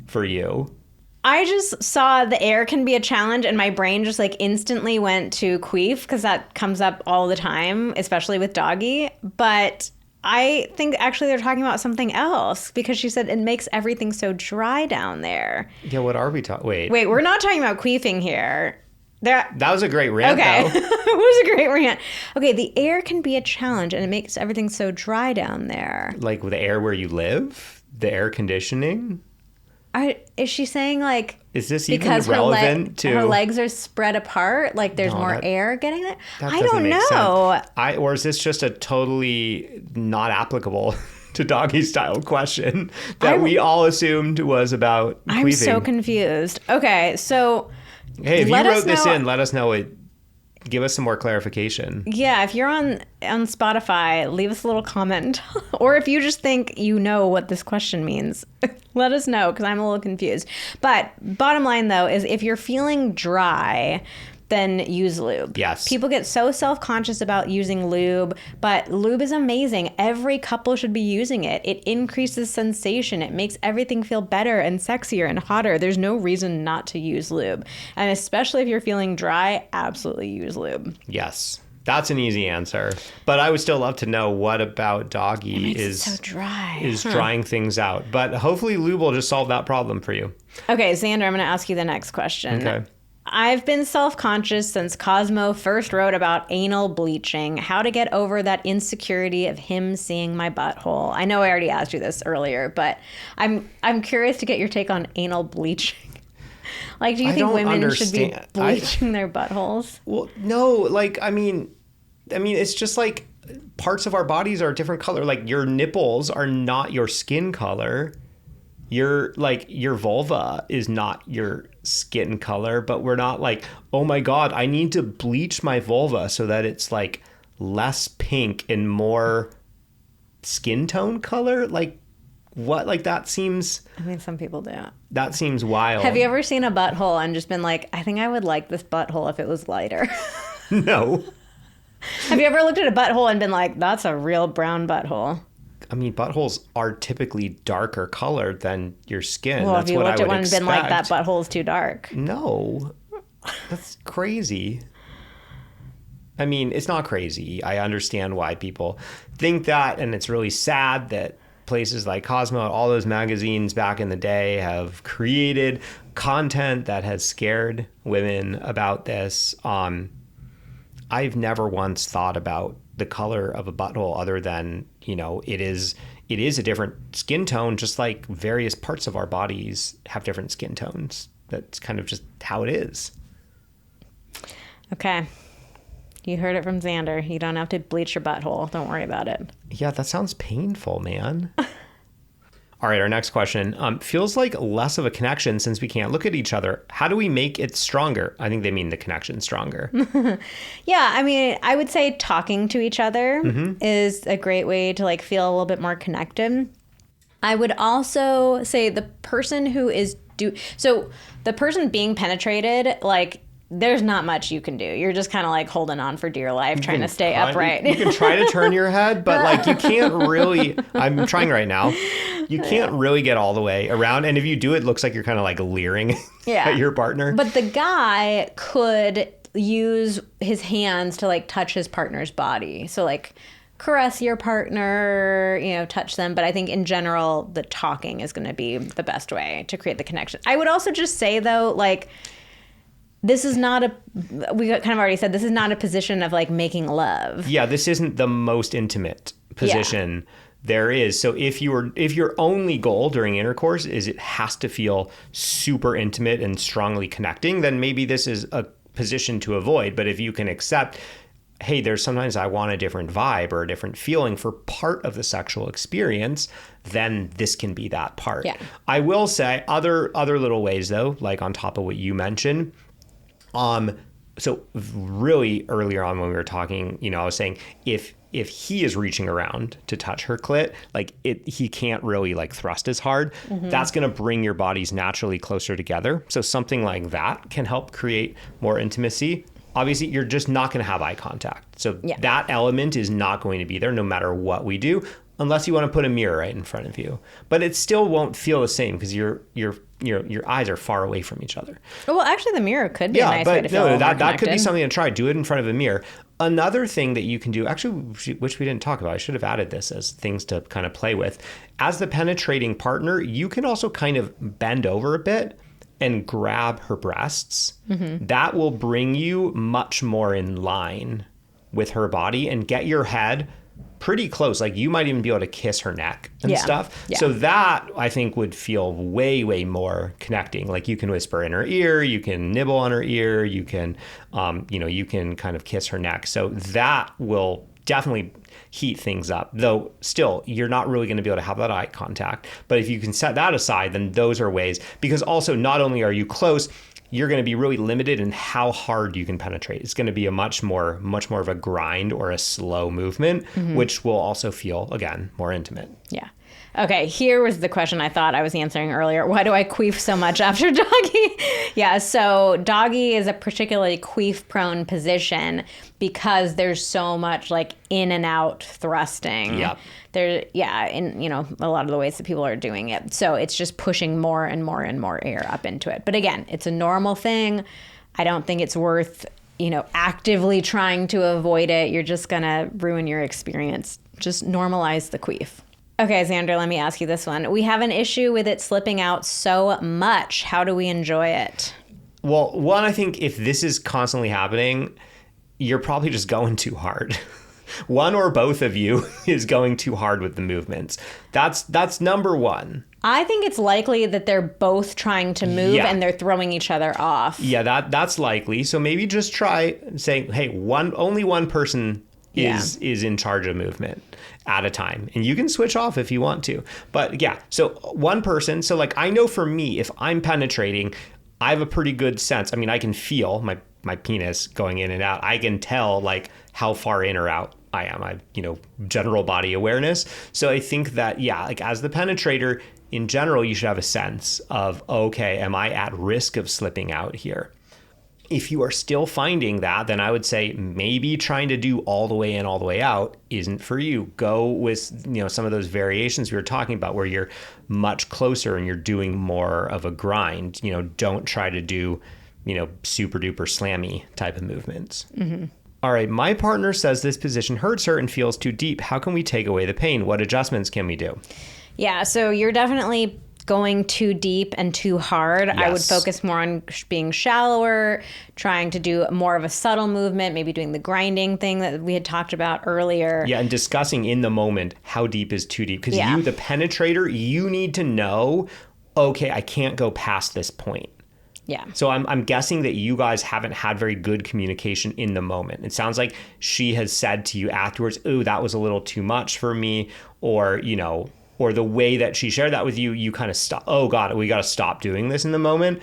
for you. I just saw the air can be a challenge, and my brain just instantly went to queef because that comes up all the time, especially with Doggy. But I think actually they're talking about something else because she said it makes everything so dry down there. Yeah, what are we talking? Wait, we're not talking about queefing here. That was a great rant, okay. though. It was a great rant. Okay, the air can be a challenge, and it makes everything so dry down there. With the air where you live? The air conditioning? Is she saying is this even relevant to her legs are spread apart? There's more air getting there? I don't know. Or is this just a totally not applicable to Doggy style question that we all assumed was about queefing? I'm so confused. Okay, so hey, if you wrote this in, let us know Give us some more clarification. Yeah, if you're on Spotify, leave us a little comment. Or if you just think you know what this question means, let us know, because I'm a little confused. But bottom line, though, is if you're feeling dry, then use lube. Yes. People get so self-conscious about using lube, but lube is amazing. Every couple should be using it. It increases sensation. It makes everything feel better and sexier and hotter. There's no reason not to use lube. And especially if you're feeling dry, absolutely use lube. Yes. That's an easy answer. But I would still love to know what about Doggy is so dry. Is drying things out. But hopefully lube will just solve that problem for you. Okay, Xander, I'm going to ask you the next question. Okay. I've been self-conscious since Cosmo first wrote about anal bleaching, how to get over that insecurity of him seeing my butthole. I know I already asked you this earlier, but I'm curious to get your take on anal bleaching. Like, do you think women should be bleaching their buttholes? Well, no, like, I mean, it's just like parts of our bodies are a different color. Like, your nipples are not your skin color. Your vulva is not your skin color, but we're not like, oh my God, I need to bleach my vulva so that it's like less pink and more skin tone color. Like, what? Like, that seems... I mean, some people do. That seems wild. Have you ever seen a butthole and just been like, I think I would like this butthole if it was lighter? No. Have you ever looked at a butthole and been like, that's a real brown butthole? I mean, buttholes are typically darker colored than your skin. Well, That's if you what looked I at would one and been like, that expect. butthole's too dark. No. That's crazy. I mean, it's not crazy. I understand why people think that, and it's really sad that places like Cosmo, all those magazines back in the day have created content that has scared women about this. I've never once thought about the color of a butthole other than, you know, it is a different skin tone, just like various parts of our bodies have different skin tones. That's kind of just how it is. Okay. You heard it from Xander. You don't have to bleach your butthole. Don't worry about it. Yeah, that sounds painful, man. All right, our next question. Feels like less of a connection since we can't look at each other. How do we make it stronger? I think they mean the connection stronger. Yeah, I mean, I would say talking to each other is a great way to like feel a little bit more connected. I would also say the person who is so the person being penetrated, like, there's not much you can do. You're just kind of like holding on for dear life, trying to stay upright. You can try to turn your head, but like you can't really, I'm trying right now. You can't really get all the way around. And if you do, it looks like you're kind of like leering at your partner. But the guy could use his hands to like touch his partner's body. So like caress your partner, you know, touch them. But I think in general, the talking is going to be the best way to create the connection. I would also just say though, like, this is not we kind of already said, this is not a position of like making love. Yeah, this isn't the most intimate position there is. So if your only goal during intercourse is it has to feel super intimate and strongly connecting, then maybe this is a position to avoid. But if you can accept, hey, there's sometimes I want a different vibe or a different feeling for part of the sexual experience, then this can be that part. Yeah. I will say other little ways though, like on top of what you mentioned. So really earlier on when we were talking, you know, I was saying if he is reaching around to touch her clit, like he can't really like thrust as hard. That's going to bring your bodies naturally closer together. So something like that can help create more intimacy. Obviously, you're just not going to have eye contact. So that element is not going to be there no matter what we do, unless you want to put a mirror right in front of you. But it still won't feel the same because your eyes are far away from each other. Well, actually, the mirror could be a nice way to feel more that could be connected. something to try. Do it in front of a mirror. Another thing that you can do, actually, which we didn't talk about, I should have added this as things to kind of play with. As the penetrating partner, you can also kind of bend over a bit and grab her breasts. That will bring you much more in line with her body and get your head pretty close. Like you might even be able to kiss her neck and stuff. Yeah. So that I think would feel way, way more connecting. Like you can whisper in her ear, you can nibble on her ear, you can, you can kind of kiss her neck. So that will definitely heat things up. Though still, you're not really going to be able to have that eye contact. But if you can set that aside, then those are ways. Because also, not only are you close, you're going to be really limited in how hard you can penetrate. It's going to be a much more of a grind or a slow movement, which will also feel, again, more intimate. Yeah. Okay, here was the question I thought I was answering earlier. Why do I queef so much after doggy? Yeah, so doggy is a particularly queef-prone position because there's so much like in and out thrusting. Yep. In a lot of the ways that people are doing it. So it's just pushing more and more and more air up into it. But again, it's a normal thing. I don't think it's worth, actively trying to avoid it. You're just gonna ruin your experience. Just normalize the queef. Okay, Xander, let me ask you this one. We have an issue with it slipping out so much. How do we enjoy it? Well, one, I think if this is constantly happening, you're probably just going too hard. One or both of you is going too hard with the movements. That's number one. I think it's likely that they're both trying to move and they're throwing each other off. Yeah, that's likely. So maybe just try saying, hey, only one person is in charge of movement at a time. And you can switch off if you want to. But yeah, so one person. So like I know for me, if I'm penetrating, I have a pretty good sense. I mean, I can feel my penis going in and out. I can tell like how far in or out I am. I general body awareness. So I think that, like as the penetrator, in general, you should have a sense of, okay, am I at risk of slipping out here? If you are still finding that, then I would say maybe trying to do all the way in, all the way out isn't for you. Go with, some of those variations we were talking about where you're much closer and you're doing more of a grind. Don't try to do, super duper slammy type of movements. Mm-hmm. All right. My partner says this position hurts her and feels too deep. How can we take away the pain? What adjustments can we do? Yeah. So you're definitely going too deep and too hard. Yes. I would focus more on being shallower, trying to do more of a subtle movement, maybe doing the grinding thing that we had talked about earlier. Yeah, and discussing in the moment how deep is too deep. Because you, the penetrator, you need to know, okay, I can't go past this point. Yeah. So I'm guessing that you guys haven't had very good communication in the moment. It sounds like she has said to you afterwards, ooh, that was a little too much for me, or, or the way that she shared that with you, you kind of stop. Oh God, we got to stop doing this in the moment.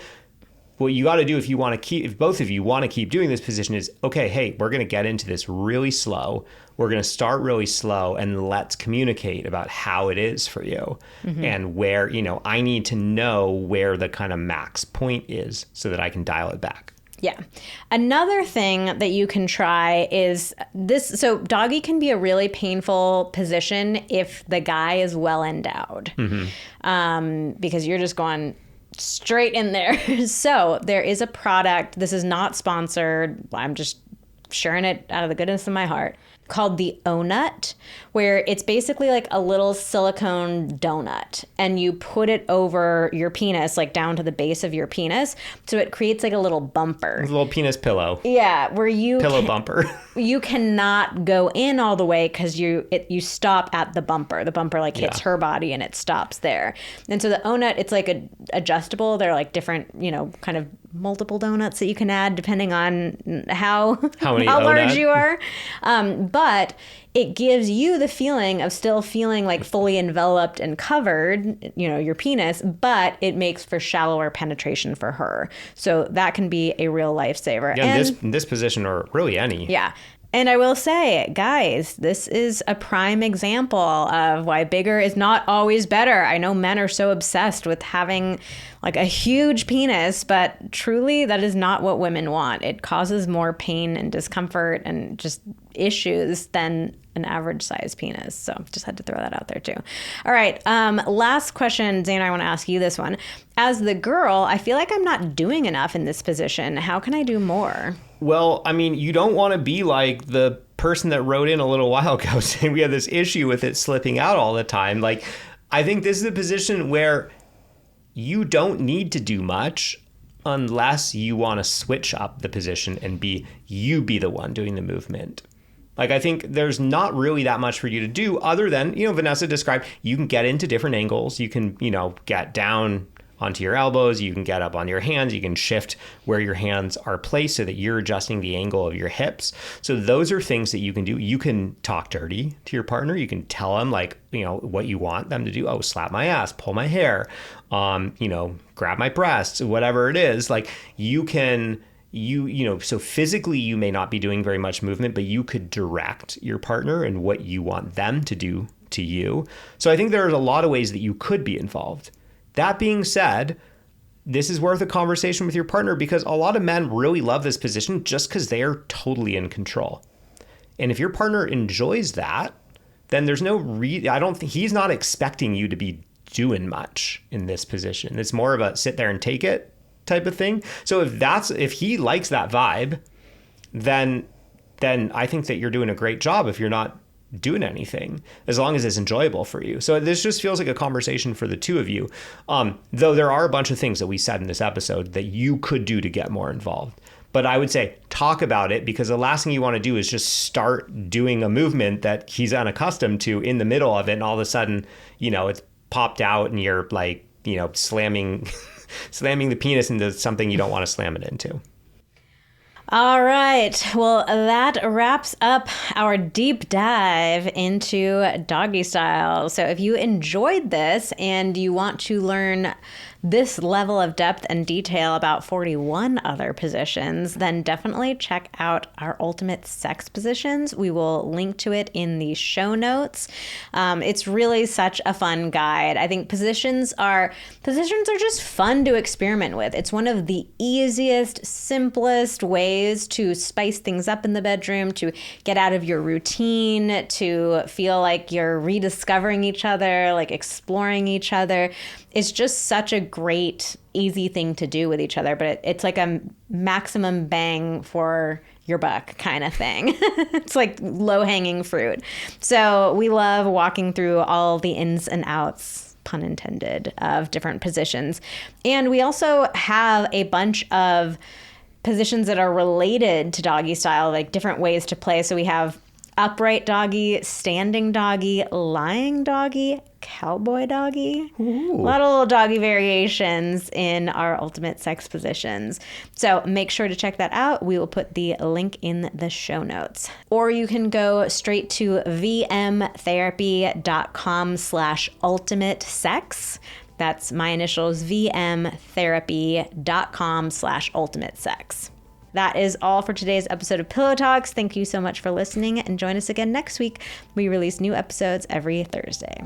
What you got to do if both of you want to keep doing this position is, okay, hey, we're going to get into this really slow. We're going to start really slow and let's communicate about how it is for you and where, I need to know where the kind of max point is so that I can dial it back. Yeah. Another thing that you can try is this. So doggy can be a really painful position if the guy is well endowed, because you're just going straight in there. So there is a product. This is not sponsored. I'm just sharing it out of the goodness of my heart, called the O-Nut, where it's basically like a little silicone donut and you put it over your penis, like down to the base of your penis. So it creates like a little bumper. A little penis pillow. Yeah, where you bumper. You cannot go in all the way because you stop at the bumper. The bumper like hits her body and it stops there. And so the O-Nut, it's like adjustable. They're like different, kind of multiple donuts that you can add depending on how large you are. But it gives you the feeling of still feeling like fully enveloped and covered, your penis, but it makes for shallower penetration for her. So that can be a real lifesaver. Yeah, in this position, or really any. Yeah. And I will say, guys, this is a prime example of why bigger is not always better. I know men are so obsessed with having like a huge penis, but truly that is not what women want. It causes more pain and discomfort and just issues than an average size penis. So just had to throw that out there too. All right. Last question, Zane, I want to ask you this one. As the girl, I feel like I'm not doing enough in this position. How can I do more? Well, I mean, you don't want to be like the person that wrote in a little while ago saying we have this issue with it slipping out all the time. Like, I think this is a position where you don't need to do much unless you want to switch up the position and be the one doing the movement. Like, I think there's not really that much for you to do other than, Vanessa described, you can get into different angles. You can, get down onto your elbows. You can get up on your hands. You can shift where your hands are placed so that you're adjusting the angle of your hips. So those are things that you can do. You can talk dirty to your partner. You can tell them like, what you want them to do. Oh, slap my ass, pull my hair, grab my breasts, whatever it is. Like so physically you may not be doing very much movement, but you could direct your partner and what you want them to do to you. So I think there's a lot of ways that you could be involved. That being said, this is worth a conversation with your partner because a lot of men really love this position just because they are totally in control. And if your partner enjoys that, then there's no I don't think he's not expecting you to be doing much in this position. It's more of a sit there and take it type of thing. So if he likes that vibe, then I think that you're doing a great job if you're not doing anything, as long as it's enjoyable for you. So this just feels like a conversation for the two of you. Though there are a bunch of things that we said in this episode that you could do to get more involved. But I would say talk about it, because the last thing you want to do is just start doing a movement that he's unaccustomed to in the middle of it. And all of a sudden, it's popped out and you're like, slamming the penis into something you don't want to slam it into. All right. Well, that wraps up our deep dive into doggy style. So if you enjoyed this and you want to learn this level of depth and detail about 41 other positions, then definitely check out our ultimate sex positions. We will link to it in the show notes. It's really such a fun guide. I think positions are just fun to experiment with. It's one of the easiest, simplest ways to spice things up in the bedroom, to get out of your routine, to feel like you're rediscovering each other, like exploring each other. It's just such a great, easy thing to do with each other, but it's like a maximum bang for your buck kind of thing. It's like low-hanging fruit. So we love walking through all the ins and outs, pun intended, of different positions. And we also have a bunch of positions that are related to doggy style, like different ways to play. So we have upright doggy, standing doggy, lying doggy, cowboy doggy. Ooh. A lot of little doggy variations in our ultimate sex positions. So make sure to check that out. We will put the link in the show notes. Or you can go straight to vmtherapy.com/ultimate sex. That's my initials, vmtherapy.com/ultimate sex. That is all for today's episode of Pillow Talks. Thank you so much for listening, and join us again next week. We release new episodes every Thursday.